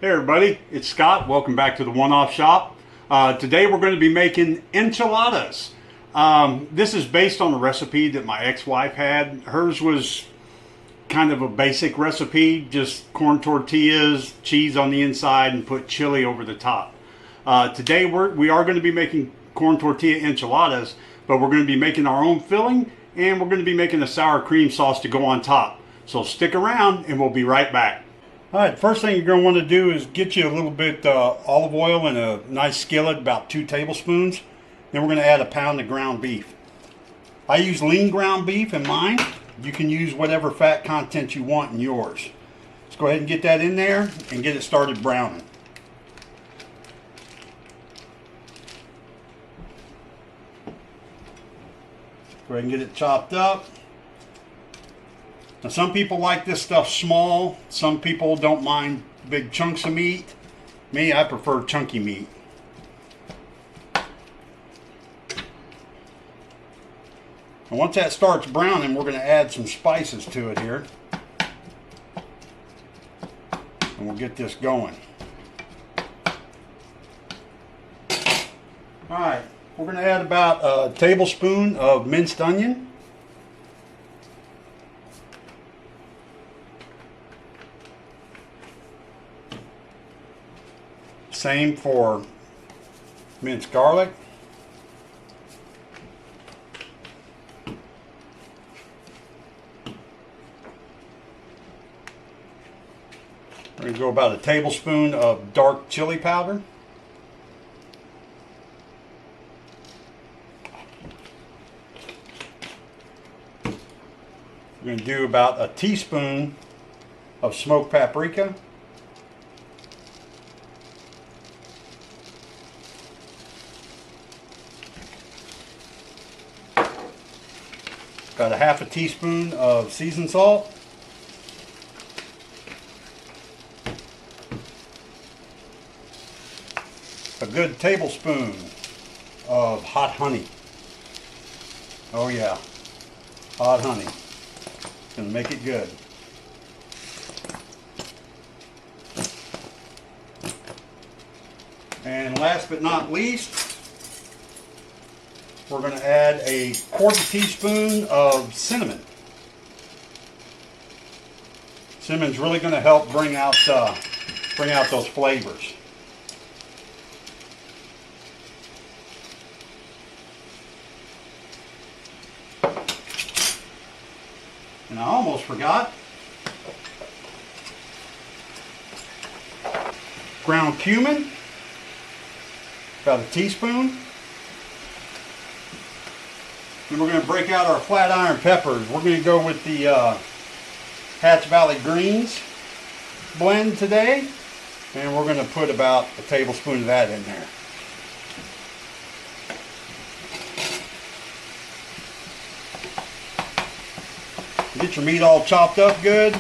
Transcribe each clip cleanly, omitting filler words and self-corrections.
Hey everybody, it's Scott. Welcome back to the One-Off Shop. Today we're going to be making enchiladas. This is based on a recipe that my ex-wife had. Hers was kind of a basic recipe, just corn tortillas, cheese on the inside, and put chili over the top. Today we are going to be making corn tortilla enchiladas, but we're going to be making our own filling, and we're going to be making a sour cream sauce to go on top. So stick around and we'll be right back. All right, first thing you're going to want to do is get you a little bit olive oil in a nice skillet, about 2 tablespoons. Then we're going to add a pound of ground beef. I use lean ground beef in mine. You can use whatever fat content you want in yours. Let's go ahead and get that in there and get it started browning. Go ahead and get it chopped up. Now some people like this stuff small, some people don't mind big chunks of meat. Me, I prefer chunky meat. And once that starts browning, we're going to add some spices to it here. And we'll get this going. Alright, we're going to add about a tablespoon of minced onion. Same for minced garlic. We're going to go about a tablespoon of dark chili powder. We're going to do about a teaspoon of smoked paprika. About a half a teaspoon of seasoned salt. A good tablespoon of hot honey. Oh yeah, hot honey. Gonna make it good. And last but not least, we're going to add a 1/4 teaspoon of cinnamon. Cinnamon's really going to help bring out those flavors. And I almost forgot, ground cumin, about a teaspoon. And we're going to break out our flat iron peppers. We're going to go with the Hatch Valley Greens blend today. And we're going to put about a tablespoon of that in there. Get your meat all chopped up good.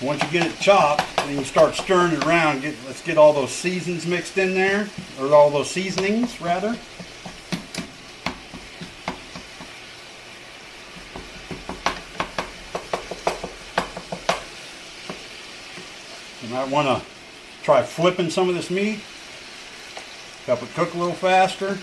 Once you get it chopped, then you start stirring it around. Let's get all those seasons mixed in there, or all those seasonings rather. You might want to try flipping some of this meat, help it cook a little faster.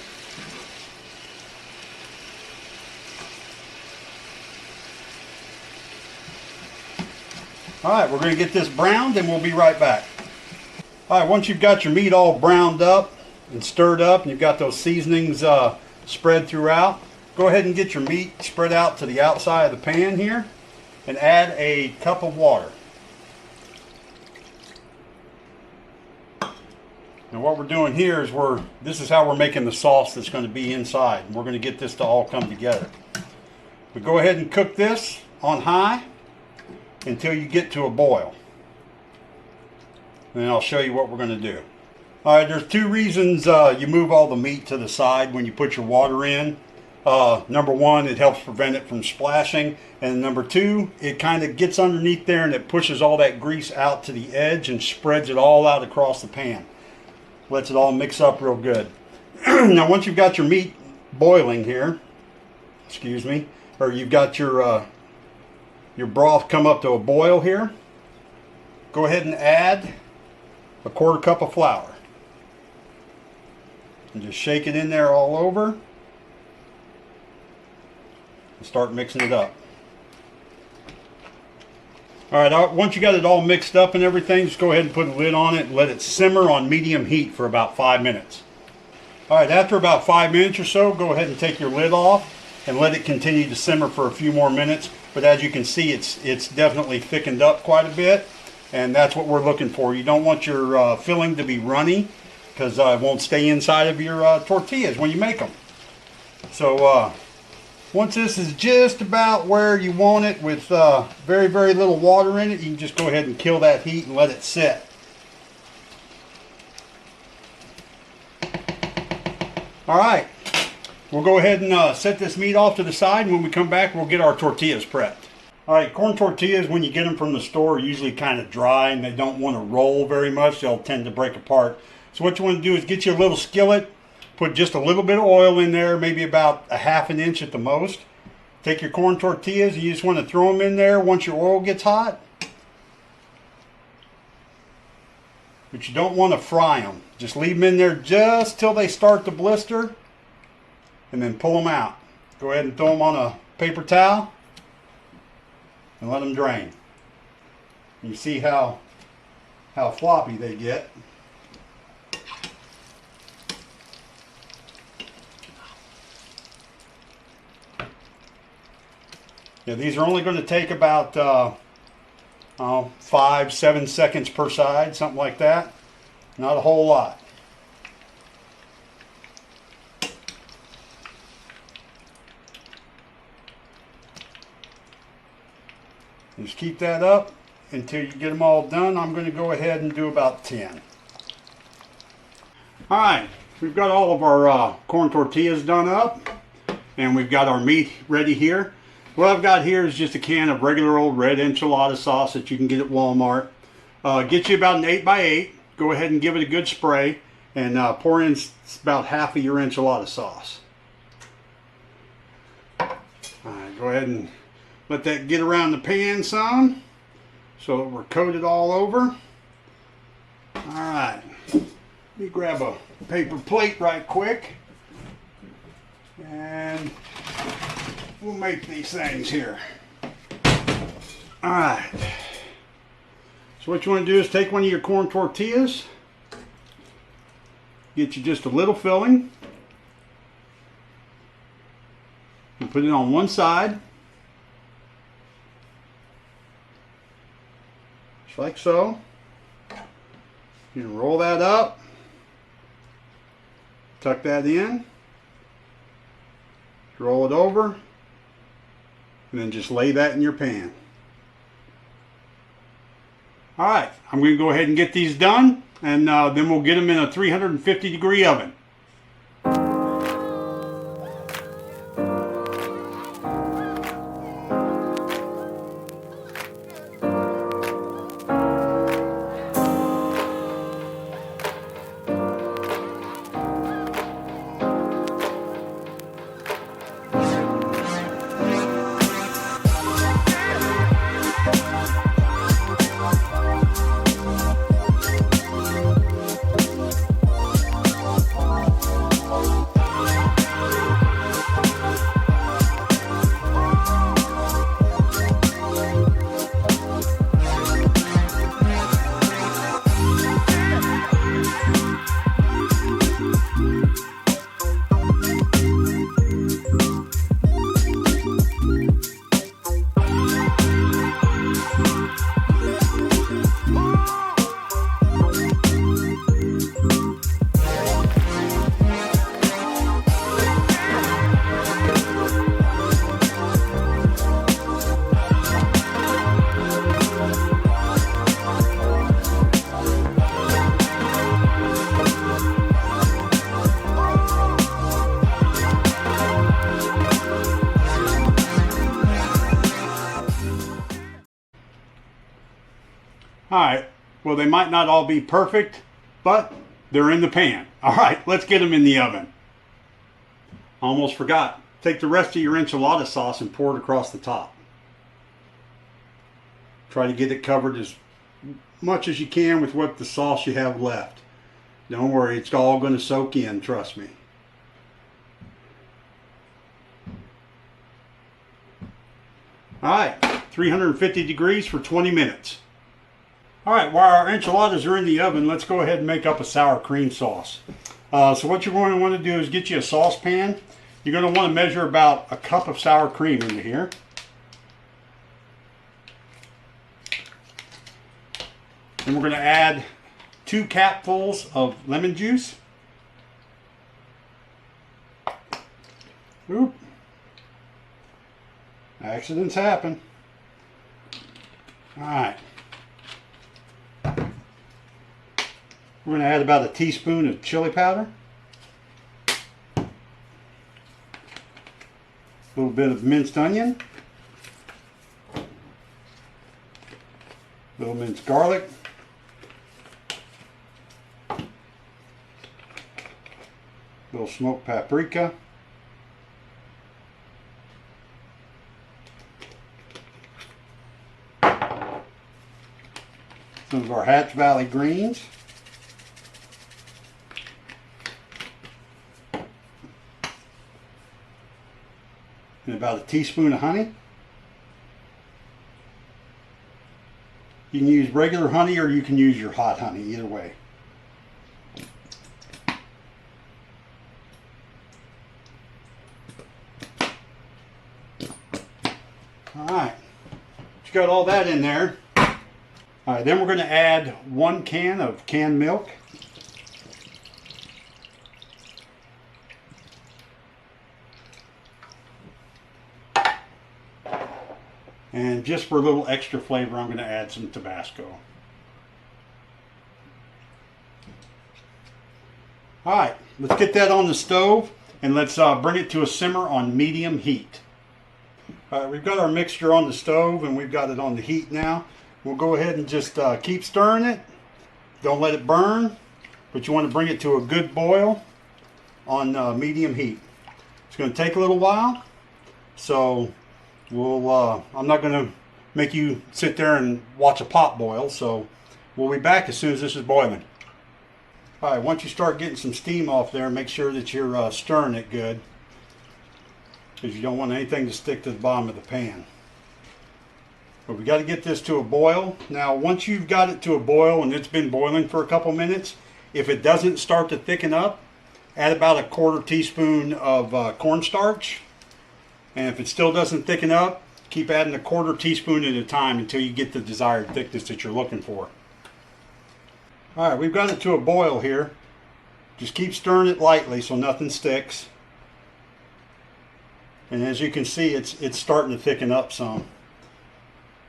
Alright, we're going to get this browned and we'll be right back. Alright, once you've got your meat all browned up and stirred up and you've got those seasonings spread throughout, go ahead and get your meat spread out to the outside of the pan here and add a cup of water. Now what we're doing here is this is how we're making the sauce that's going to be inside. And we're going to get this to all come together. We go ahead and cook this on high until you get to a boil. And then I'll show you what we're going to do. Alright, there's 2 reasons you move all the meat to the side when you put your water in. Number 1, it helps prevent it from splashing. And number 2, it kind of gets underneath there and it pushes all that grease out to the edge and spreads it all out across the pan. Lets it all mix up real good. Now once you've got your meat boiling here, excuse me, or you've got your broth come up to a boil here, go ahead and add a 1/4 cup of flour. And just shake it in there all over. And start mixing it up. Alright, once you got it all mixed up and everything, just go ahead and put a lid on it and let it simmer on medium heat for about 5 minutes. Alright, after about 5 minutes or so, go ahead and take your lid off and let it continue to simmer for a few more minutes. But as you can see, it's definitely thickened up quite a bit, and that's what we're looking for. You don't want your filling to be runny, because it won't stay inside of your tortillas when you make them. So once this is just about where you want it with very, very little water in it, you can just go ahead and kill that heat and let it sit. Alright, we'll go ahead and set this meat off to the side, and when we come back we'll get our tortillas prepped. Alright, corn tortillas, when you get them from the store, are usually kind of dry and they don't want to roll very much. They'll tend to break apart. So what you want to do is get you a little skillet, put just a little bit of oil in there, maybe about a 1/2 inch at the most. Take your corn tortillas and you just want to throw them in there once your oil gets hot. But you don't want to fry them. Just leave them in there just till they start to blister, and then pull them out. Go ahead and throw them on a paper towel and let them drain. You see how floppy they get. Yeah, these are only going to take about 5-7 seconds per side, something like that. Not a whole lot. Just keep that up until you get them all done. I'm going to go ahead and do about 10. Alright, we've got all of our corn tortillas done up, and we've got our meat ready here. What I've got here is just a can of regular old red enchilada sauce that you can get at Walmart. Get you about an 8x8. Go ahead and give it a good spray, and pour in about half of your enchilada sauce. Alright, go ahead and let that get around the pan some, so that we're coated all over. Alright, let me grab a paper plate right quick, and we'll make these things here. Alright, so what you want to do is take one of your corn tortillas, get you just a little filling, and put it on one side, just like so. You can roll that up, tuck that in, roll it over, and then just lay that in your pan. Alright, I'm going to go ahead and get these done, and then we'll get them in a 350-degree oven. Alright, well, they might not all be perfect, but they're in the pan. Alright, let's get them in the oven. Almost forgot. Take the rest of your enchilada sauce and pour it across the top. Try to get it covered as much as you can with what the sauce you have left. Don't worry, it's all going to soak in, trust me. Alright, 350 degrees for 20 minutes. Alright, while our enchiladas are in the oven, let's go ahead and make up a sour cream sauce. So what you're going to want to do is get you a saucepan. You're going to want to measure about a cup of sour cream into here. And we're going to add 2 capfuls of lemon juice. Oop. Accidents happen. Alright. We're going to add about a teaspoon of chili powder. A little bit of minced onion. A little minced garlic. A little smoked paprika. Some of our Hatch Valley greens. And about a teaspoon of honey. You can use regular honey or you can use your hot honey, either way. Alright, you got all that in there. Alright, then we're going to add 1 can of canned milk. And just for a little extra flavor, I'm going to add some Tabasco. Alright, let's get that on the stove and let's bring it to a simmer on medium heat. Alright, we've got our mixture on the stove and we've got it on the heat now. We'll go ahead and just keep stirring it. Don't let it burn, but you want to bring it to a good boil on medium heat. It's going to take a little while, so I'm not going to make you sit there and watch a pot boil, so we'll be back as soon as this is boiling. Alright, once you start getting some steam off there, make sure that you're stirring it good, because you don't want anything to stick to the bottom of the pan. But we got to get this to a boil. Now once you've got it to a boil and it's been boiling for a couple minutes, if it doesn't start to thicken up, add about a 1/4 teaspoon of cornstarch. And if it still doesn't thicken up, keep adding a 1/4 teaspoon at a time until you get the desired thickness that you're looking for. Alright, we've got it to a boil here. Just keep stirring it lightly so nothing sticks. And as you can see, it's starting to thicken up some.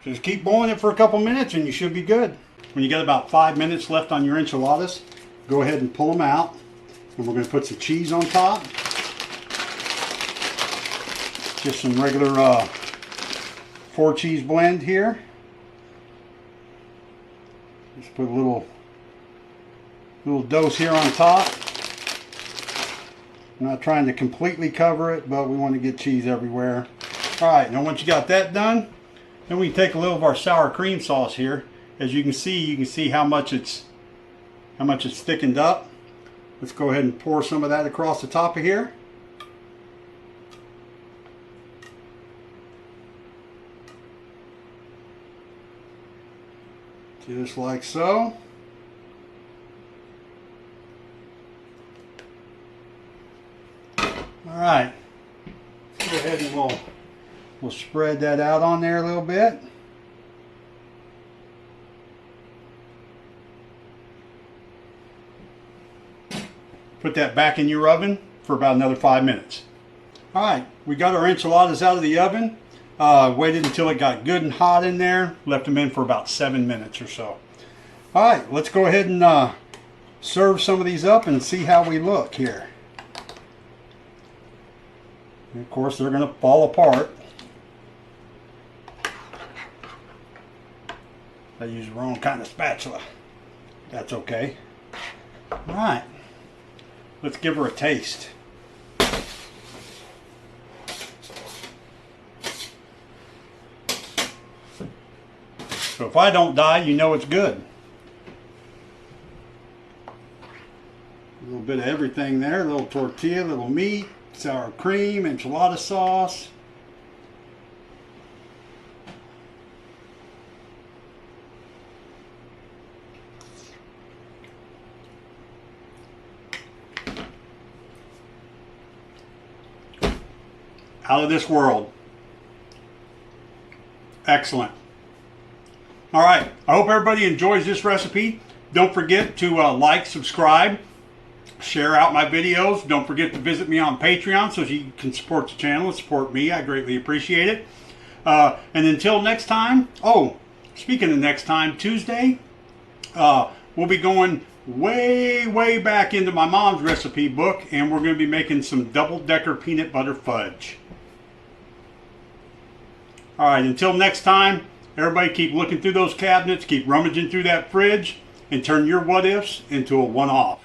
Just keep boiling it for a couple minutes and you should be good. When you got about 5 minutes left on your enchiladas, go ahead and pull them out. And we're going to put some cheese on top. Just some regular 4 cheese blend here. Just put a little dose here on top. I'm not trying to completely cover it, but we want to get cheese everywhere. Alright, now once you got that done, then we can take a little of our sour cream sauce here. As you can see how much it's thickened up. Let's go ahead and pour some of that across the top of here. Just like so. Alright, let's go ahead and we'll spread that out on there a little bit. Put that back in your oven for about another 5 minutes. Alright, we got our enchiladas out of the oven. Waited until it got good and hot in there. Left them in for about 7 minutes or so. Alright, let's go ahead and serve some of these up and see how we look here. And of course, they're going to fall apart. I used the wrong kind of spatula. That's okay. Alright, let's give her a taste. So if I don't die, you know it's good. A little bit of everything there. A little tortilla, a little meat, sour cream, enchilada sauce. Out of this world. Excellent. All right. I hope everybody enjoys this recipe. Don't forget to like, subscribe, share out my videos. Don't forget to visit me on Patreon so you can support the channel and support me. I greatly appreciate it. And until next time, oh, speaking of next time, Tuesday, we'll be going way back into my mom's recipe book, and we're going to be making some double-decker peanut butter fudge. All right, until next time, everybody keep looking through those cabinets, keep rummaging through that fridge, and turn your what-ifs into a one-off.